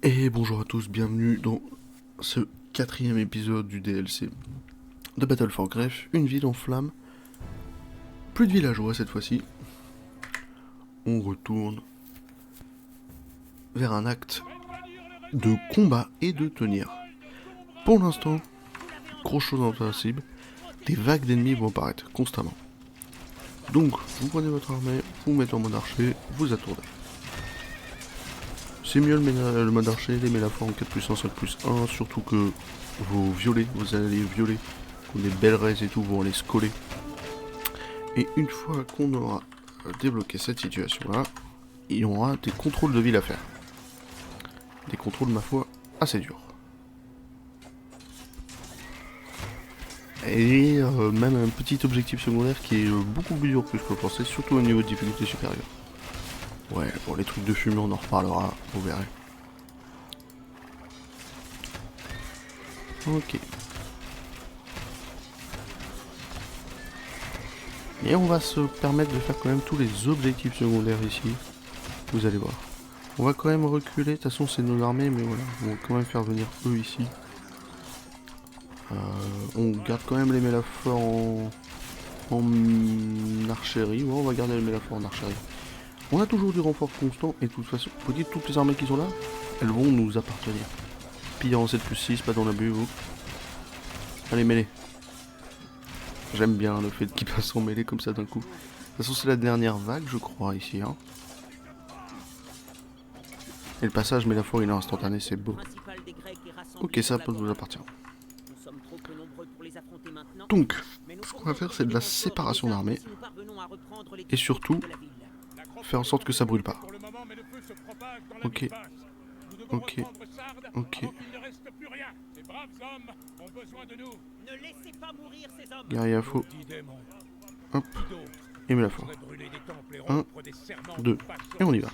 Et bonjour à tous, bienvenue dans ce 4e épisode du DLC de Battle for Grefg, une ville en flammes. Plus de villageois cette fois-ci. On retourne vers un acte de combat et de tenir. Pour l'instant, grosse chose invincible, des vagues d'ennemis vont apparaître constamment. Donc, vous prenez votre armée, vous mettez en mode archer, vous attendez. C'est mieux le mode archer, les mélaphores en 4+1, 5+1, surtout que vos violets, vos alliés violets, qui ont des belles raises et tout, vont aller se coller. Et une fois qu'on aura débloqué cette situation-là, il y aura des contrôles de ville à faire. Des contrôles, ma foi, assez durs. Et même un petit objectif secondaire qui est beaucoup plus dur que ce que je pensais, surtout au niveau de difficulté supérieure. Ouais, bon, les trucs de fumée, on en reparlera, vous verrez. Ok. Et on va se permettre de faire quand même tous les objectifs secondaires ici. Vous allez voir. On va quand même reculer, de toute façon c'est nos armées, mais voilà, on va quand même faire venir eux ici. On garde quand même les mélaphores en archerie. Ouais, on va garder les mélaphores en archerie. On a toujours du renfort constant, et de toute façon, vous dites toutes les armées qui sont là, elles vont nous appartenir. Pire en 7+6, pas dans l'abus, vous. Allez, mêlée. J'aime bien le fait qu'ils passent en mêlée comme ça d'un coup. De toute façon, c'est la dernière vague, je crois, ici. Hein. Et le passage mélaphore, il est instantané, c'est beau. Ok, ça peut nous appartenir. Donc, ce qu'on va faire, c'est de la séparation d'armées. Et surtout, faire en sorte que ça brûle pas. Ok. Ok. Ok. Guerrier à faux. Hop. Et mélaphore. 1, 2. Et on y va.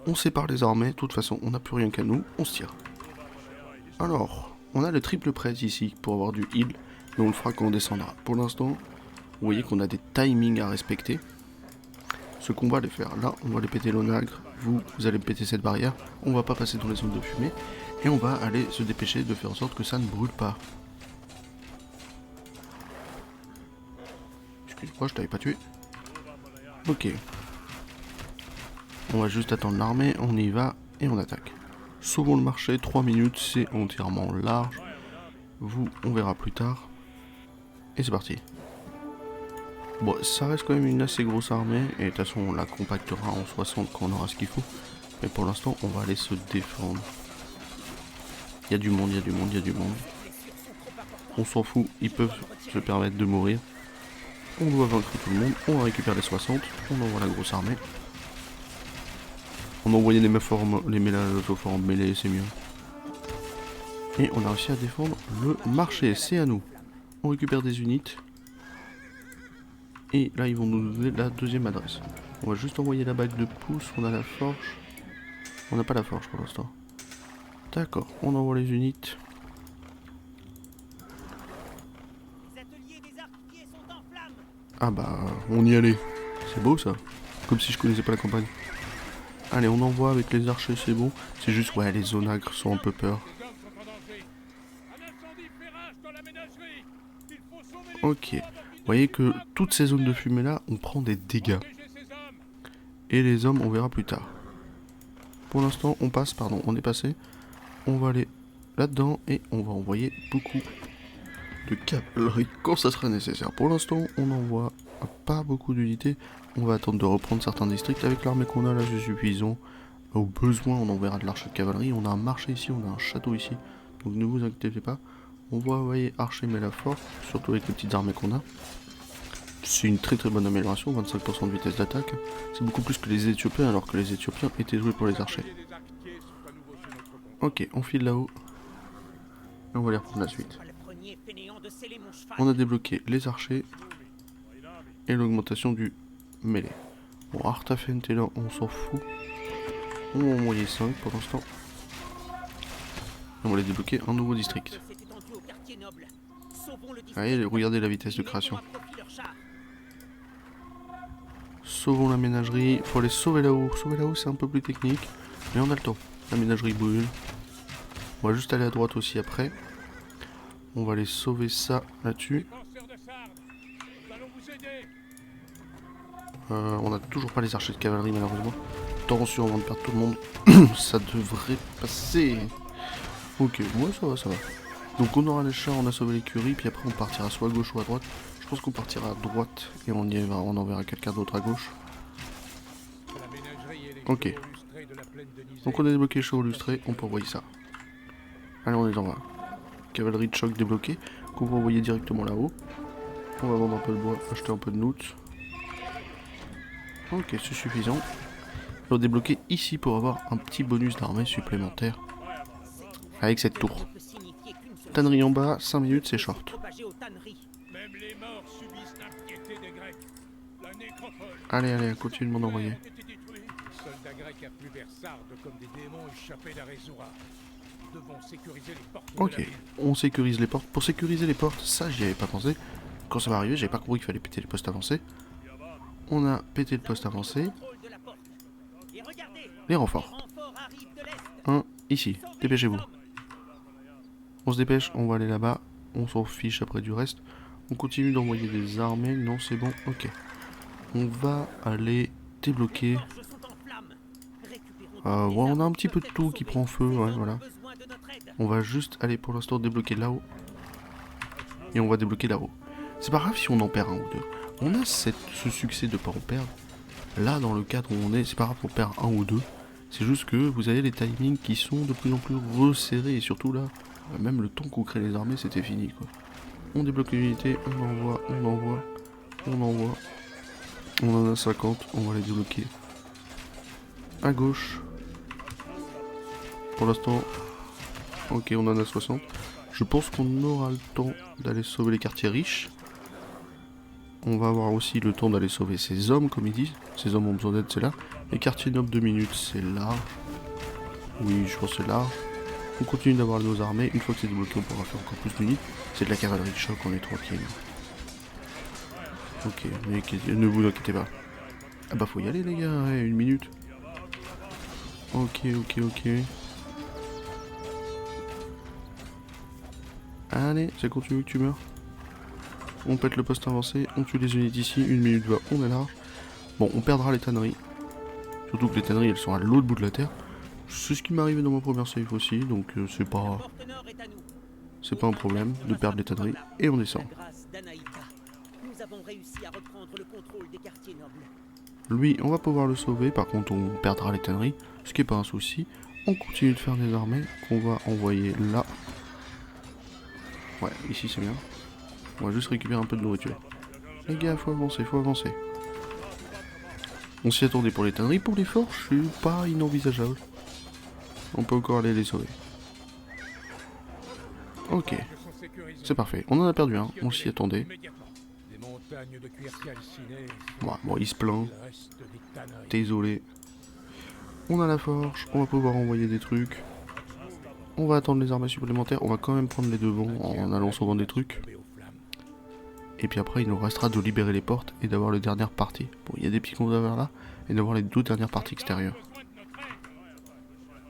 On sépare les armées. De toute façon, on n'a plus rien qu'à nous. On se tire. Alors, on a le triple press ici pour avoir du heal. Mais on le fera quand on descendra. Pour l'instant, vous voyez qu'on a des timings à respecter. Ce qu'on va les faire, là, on va les péter l'onagre. Vous allez péter cette barrière. On va pas passer dans les zones de fumée. Et on va aller se dépêcher de faire en sorte que ça ne brûle pas. Excuse-moi, je t'avais pas tué. Ok. On va juste attendre l'armée, on y va et on attaque. Sauvons le marché, 3 minutes, c'est entièrement large. Vous, on verra plus tard. Et c'est parti. Bon, ça reste quand même une assez grosse armée, et de toute façon on la compactera en 60 quand on aura ce qu'il faut. Mais pour l'instant, on va aller se défendre. Il y a du monde, il y a du monde, il y a du monde. On s'en fout, ils peuvent se permettre de mourir. On doit vaincre tout le monde, on récupère les 60, on envoie la grosse armée. On a envoyé les mélaphores en mêlée, c'est mieux. Et on a réussi à défendre le marché, c'est à nous. On récupère des unités. Et là, ils vont nous donner la deuxième adresse. On va juste envoyer la bague de pouce, on a la forge. On n'a pas la forge pour l'instant. D'accord, on envoie les unités. Ah bah, on y allait. C'est beau ça. Comme si je connaissais pas la campagne. Allez, on envoie avec les archers, c'est bon. C'est juste, ouais, les onagres sont un peu peur. Ok. Vous voyez que toutes ces zones de fumée là, on prend des dégâts. Et les hommes, on verra plus tard. Pour l'instant, on passe, pardon, on est passé. On va aller là-dedans et on va envoyer beaucoup de cavalerie quand ça sera nécessaire. Pour l'instant, on n'envoie pas beaucoup d'unités. On va attendre de reprendre certains districts. Avec l'armée qu'on a là, c'est suffisant. Au besoin, on enverra de l'archer de cavalerie. On a un marché ici, on a un château ici. Donc ne vous inquiétez pas. On va envoyer archer mélaphore, surtout avec les petites armées qu'on a. C'est une très bonne amélioration, 25% de vitesse d'attaque. C'est beaucoup plus que les Éthiopiens, alors que les Éthiopiens étaient joués pour les archers. Ok, on file là-haut. Et on va aller reprendre la suite. On a débloqué les archers et l'augmentation du mêlée. Bon, Artafent est là, on s'en fout. On va envoyer 5 pour l'instant. On va les débloquer un nouveau district. Allez, regardez la vitesse de création. Sauvons la ménagerie. Faut aller sauver là-haut. Sauver là-haut, c'est un peu plus technique. Mais on a le temps. La ménagerie brûle. On va juste aller à droite aussi après. On va aller sauver ça là-dessus. On a toujours pas les archers de cavalerie malheureusement. Attention avant de perdre tout le monde. Ça devrait passer. Ok, moi ça va, ça va. Donc on aura les chars, on a sauvé l'écurie, puis après on partira soit à gauche ou à droite. Je pense qu'on partira à droite et on enverra quelqu'un d'autre à gauche. Ok. Donc on a débloqué les chevaux illustrés, on peut envoyer ça. Allez, on les envoie. Cavalerie de choc débloquée, qu'on va envoyer directement là-haut. On va vendre un peu de bois, acheter un peu de loot. Ok, c'est suffisant. On va débloquer ici pour avoir un petit bonus d'armée supplémentaire. Avec cette tour. Tannerie en bas, 5 minutes, c'est short. Allez, allez, continue de m'en envoyer. Ok, on sécurise les portes. Pour sécuriser les portes, ça j'y avais pas pensé. Quand ça va arriver, j'avais pas compris qu'il fallait péter les postes avancés. On a pété le poste avancé. Les renforts. Un, ici, dépêchez-vous. On se dépêche, on va aller là-bas. On s'en fiche après du reste. On continue d'envoyer des armées. Non, c'est bon, ok. On va aller débloquer. Ouais, on a un petit peu de tout qui prend feu, ouais, voilà. On va juste aller pour l'instant débloquer là-haut. Et on va débloquer là-haut. C'est pas grave si on en perd un ou deux. On a ce succès de pas en perdre. Là, dans le cadre où on est, c'est pas grave qu'on perd un ou deux. C'est juste que vous avez les timings qui sont de plus en plus resserrés. Et surtout là, même le temps qu'on crée les armées, c'était fini, quoi. On débloque l'unité, on envoie, on envoie, on envoie. On en a 50, on va les débloquer. À gauche. Pour l'instant, ok, on en a 60. Je pense qu'on aura le temps d'aller sauver les quartiers riches. On va avoir aussi le temps d'aller sauver ces hommes, comme ils disent. Ces hommes ont besoin d'aide, c'est là. Les quartiers nobles 2 minutes, c'est large. Oui, je pense que c'est large. On continue d'avoir nos armées. Une fois que c'est débloqué, on pourra faire encore plus d'unités. C'est de la cavalerie de choc, on est tranquille. Ok, mais ne vous inquiétez pas. Ah bah faut y aller les gars, ouais, 1 minute. Ok, ok, ok. Allez, c'est quand tu veux que tu meurs. On pète le poste avancé, on tue les unités ici, 1 minute va, on est large. Bon, on perdra les tanneries. Surtout que les tanneries, elles sont à l'autre bout de la terre. C'est ce qui m'est arrivé dans ma première save aussi, donc c'est pas un problème de perdre les tanneries. Et on descend. Lui, on va pouvoir le sauver, par contre on perdra les tanneries, ce qui est pas un souci. On continue de faire des armées qu'on va envoyer là. Ouais, ici c'est bien. On va juste récupérer un peu de nourriture. Les gars, faut avancer, faut avancer. On s'y attendait pour les tanneries, pour les forges, c'est pas inenvisageable. On peut encore aller les sauver. Ok. C'est parfait. On en a perdu un, on s'y attendait. Ouais, bon, il se plaint. Désolé. On a la forge, on va pouvoir envoyer des trucs. On va attendre les armées supplémentaires, on va quand même prendre les devants en allant sauvant des trucs. Et puis après, il nous restera de libérer les portes et d'avoir les dernières parties. Bon, il y a des petits qu'on doit avoir là, et d'avoir les 2 dernières parties extérieures.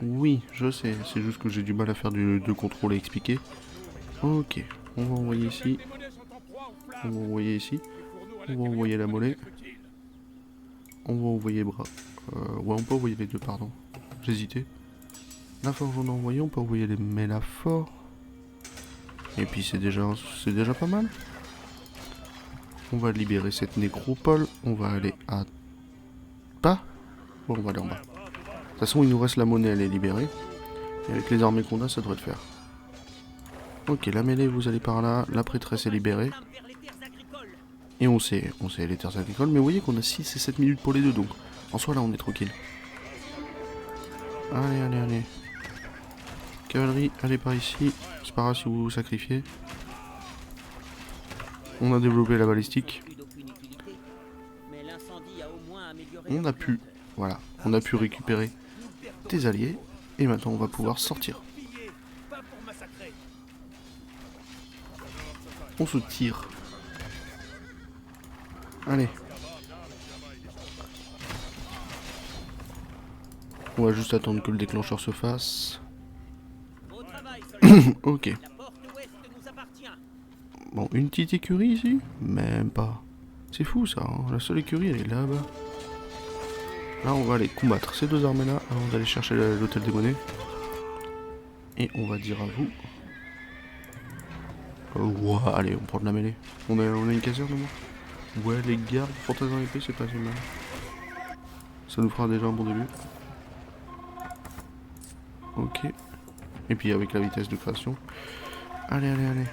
Oui, je sais, c'est juste que j'ai du mal à faire de contrôle et expliquer. Ok, on va envoyer ici. On va envoyer ici. On va envoyer la monnaie. On va envoyer bras. Ouais, on peut envoyer les deux, pardon. J'hésitais. La forge, on a envoyé, on peut envoyer les mélaphores. Et puis c'est déjà pas mal. On va libérer cette nécropole. On va aller à bas. Bon, on va aller en bas. De toute façon, il nous reste la monnaie, elle est libérée. Et avec les armées qu'on a, ça devrait le faire. Ok, la mêlée, vous allez par là. La prêtresse est libérée. Et on sait les terres agricoles. Mais vous voyez qu'on a 6 et 7 minutes pour les deux. Donc, en soi, là, on est tranquille. Allez, allez, allez. Cavalerie, allez par ici. C'est pas grave si vous vous sacrifiez. On a développé la balistique. On a pu, voilà, on a pu récupérer des alliés. Et maintenant on va pouvoir sortir. On se tire. Allez. On va juste attendre que le déclencheur se fasse. Ok. Bon, une petite écurie ici? Même pas. C'est fou ça, hein. La seule écurie elle est là-bas. Là on va aller combattre ces deux armées là avant d'aller chercher l'hôtel des monnaies. Et on va dire à vous. Ouah, allez, on prend de la mêlée. On a une caserne moi. Ouais, les gardes fantaisins épée, c'est pas si mal. Ça nous fera déjà un bon début. Ok. Et puis avec la vitesse de création. Allez, allez, allez.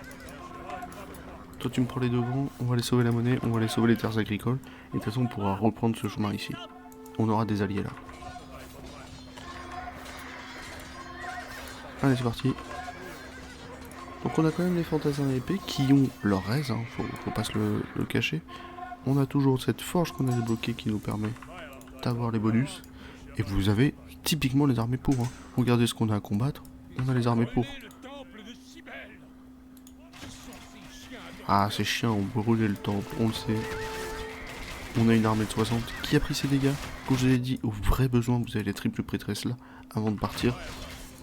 Toi tu me prends les devants, on va aller sauver la monnaie, on va aller sauver les terres agricoles. Et de toute façon on pourra reprendre ce chemin ici. On aura des alliés là. Allez c'est parti. Donc on a quand même les fantassins épées qui ont leur aise, hein, faut pas se le cacher. On a toujours cette forge qu'on a débloquée qui nous permet d'avoir les bonus. Et vous avez typiquement les armées pour. Hein. Regardez ce qu'on a à combattre, on a les armées pour. Ah ces chiens ont brûlé le temple, on le sait. On a une armée de 60 qui a pris ses dégâts. Comme je l'ai dit, au vrai besoin vous avez les triples prêtresses là avant de partir.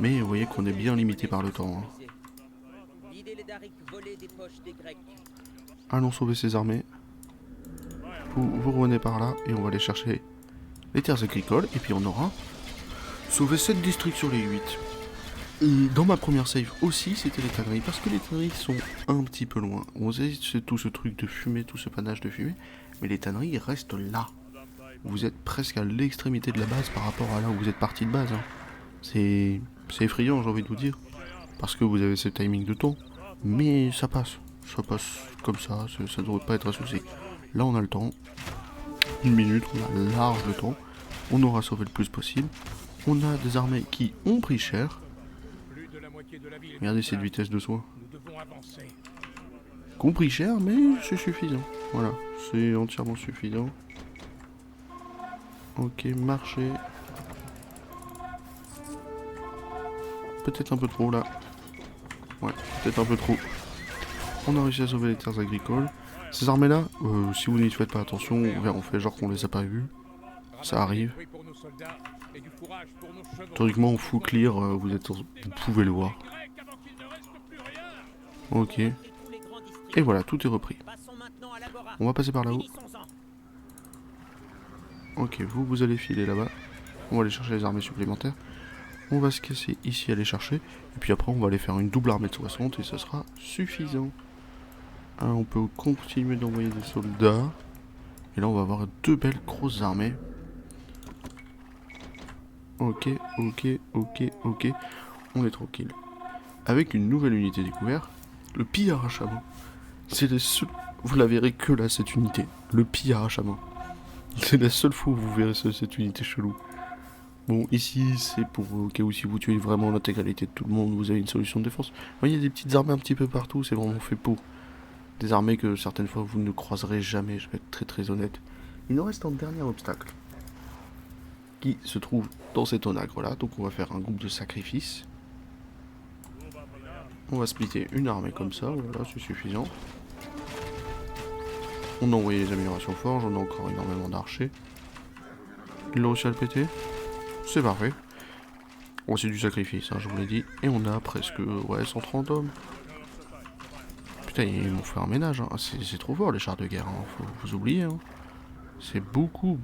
Mais vous voyez qu'on est bien limité par le temps. Hein. Allons sauver ces armées. Vous revenez par là et on va aller chercher les terres agricoles. Et puis on aura sauvé 7 districts sur les 8. Et dans ma première save aussi c'était les tanneries. Parce que les tanneries sont un petit peu loin. On sait tout ce truc de fumée, tout ce panache de fumée. Mais les tanneries restent là. Vous êtes presque à l'extrémité de la base par rapport à là où vous êtes parti de base. Hein. C'est effrayant j'ai envie de vous dire. Parce que vous avez ce timing de temps. Mais ça passe comme ça ne devrait pas être un souci. Là on a le temps, 1 minute, on a large le temps, on aura sauvé le plus possible. On a des armées qui ont pris cher. Regardez cette vitesse de soin. Qui ont pris cher mais c'est suffisant. Voilà, c'est entièrement suffisant. Ok, marché. Peut-être un peu trop là. Ouais, peut-être un peu trop. On a réussi à sauver les terres agricoles. Ces armées-là, si vous n'y faites pas attention, on fait genre qu'on les a pas vues. Ça arrive. Théoriquement, on full clear, vous pouvez le voir. Ok. Et voilà, tout est repris. On va passer par là-haut. Ok, vous allez filer là-bas. On va aller chercher les armées supplémentaires. On va se casser ici, aller chercher. Et puis après, on va aller faire une double armée de 60 et ça sera suffisant. Ah, on peut continuer d'envoyer des soldats. Et là, on va avoir 2 belles grosses armées. Ok. On est tranquille. Avec une nouvelle unité découverte, le pillard à chameau. C'est le seul... Vous la verrez que là, cette unité. Le pillard à chameau. C'est la seule fois où vous verrez cette unité chelou. Bon, ici, c'est pour au cas où si vous tuez vraiment l'intégralité de tout le monde, vous avez une solution de défense. Vous voyez, il y a des petites armées un petit peu partout, c'est vraiment fait pour. Des armées que certaines fois vous ne croiserez jamais, je vais être très honnête. Il nous reste un dernier obstacle. Qui se trouve dans cet onagre là, donc on va faire un groupe de sacrifices. On va splitter une armée comme ça, voilà, c'est suffisant. On a envoyé les améliorations forges, on a encore énormément d'archers. Il a réussi à le péter. C'est parfait. Bon, c'est du sacrifice, hein, je vous l'ai dit. Et on a presque, 130 hommes. Putain, ils m'ont fait un ménage, hein. C'est trop fort les chars de guerre, hein. Faut vous oublier. Hein. C'est beaucoup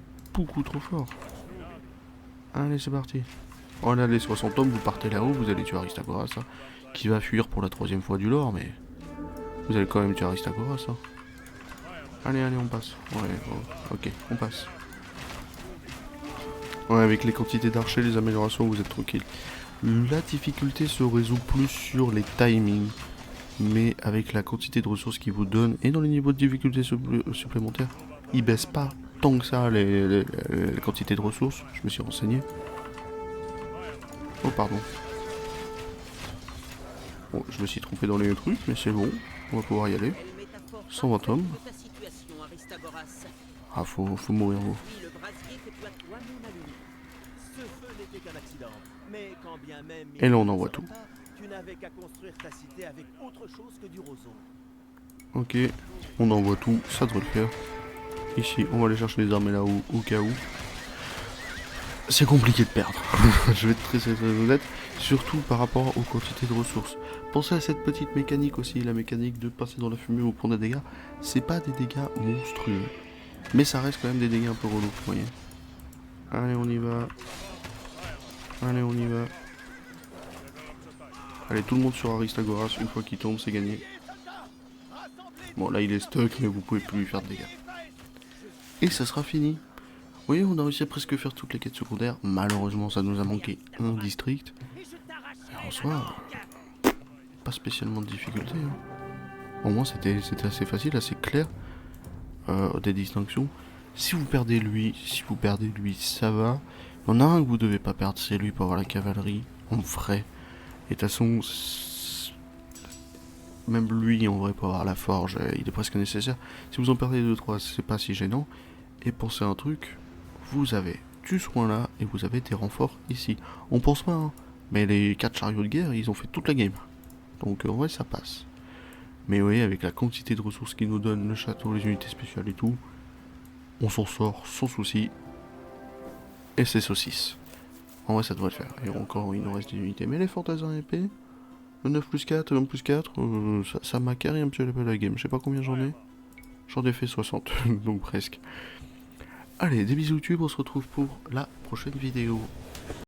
trop fort. Allez, c'est parti. Oh là, les 60 hommes, vous partez là-haut, vous allez tuer Aristagoras, hein, qui va fuir pour la 3e fois du lore, mais... Vous allez quand même tuer Aristagoras, hein. Allez, on passe. Ouais, ok, on passe. Ouais, avec les quantités d'archers, les améliorations, vous êtes tranquille. La difficulté se résout plus sur les timings. Mais avec la quantité de ressources qu'ils vous donnent et dans les niveaux de difficulté supplémentaires, ils baissent pas tant que ça les quantités de ressources. Je me suis renseigné. Oh pardon. Bon, je me suis trompé dans les trucs, mais c'est bon. On va pouvoir y aller. 120 hommes. Ah, faut mourir vous. Et là on envoie tout. Ok, on envoie tout, ça devrait le faire. Ici, on va aller chercher les armées là-haut, au cas où. C'est compliqué de perdre. Je vais être très honnête. Surtout par rapport aux quantités de ressources. Pensez à cette petite mécanique aussi, la mécanique de passer dans la fumée ou prendre des dégâts. C'est pas des dégâts monstrueux. Mais ça reste quand même des dégâts un peu relous, vous voyez. Allez, on y va. Allez, on y va. Allez, tout le monde sur Aristagoras, une fois qu'il tombe, c'est gagné. Bon, là, il est stuck, mais vous pouvez plus lui faire de dégâts. Et ça sera fini. Vous voyez, on a réussi à presque faire toutes les quêtes secondaires. Malheureusement, ça nous a manqué un district. Et en soi, pas spécialement de difficulté. Hein. Au moins, c'était assez facile, assez clair. Des distinctions. Si vous perdez lui, ça va. Il y en a un que vous devez pas perdre, c'est lui pour avoir la cavalerie. En vrai. Et de toute façon, même lui, en vrai, pour avoir la forge, il est presque nécessaire. Si vous en perdez 2-3, c'est pas si gênant. Et pensez à un truc, vous avez du soin là, et vous avez des renforts ici. On pense pas, hein. Mais les 4 chariots de guerre, ils ont fait toute la game. Donc en vrai, ça passe. Mais oui, avec la quantité de ressources qu'ils nous donnent, le château, les unités spéciales et tout, on s'en sort sans souci. Et c'est saucisse. En vrai, ça devrait le faire. Et encore, il nous reste des unités. Mais les fantassins épées, le 9 plus 4, 1 plus 4, ça m'a carré un petit peu la game. Je sais pas combien j'en ai. J'en ai fait 60, donc presque. Allez, des bisous YouTube, on se retrouve pour la prochaine vidéo.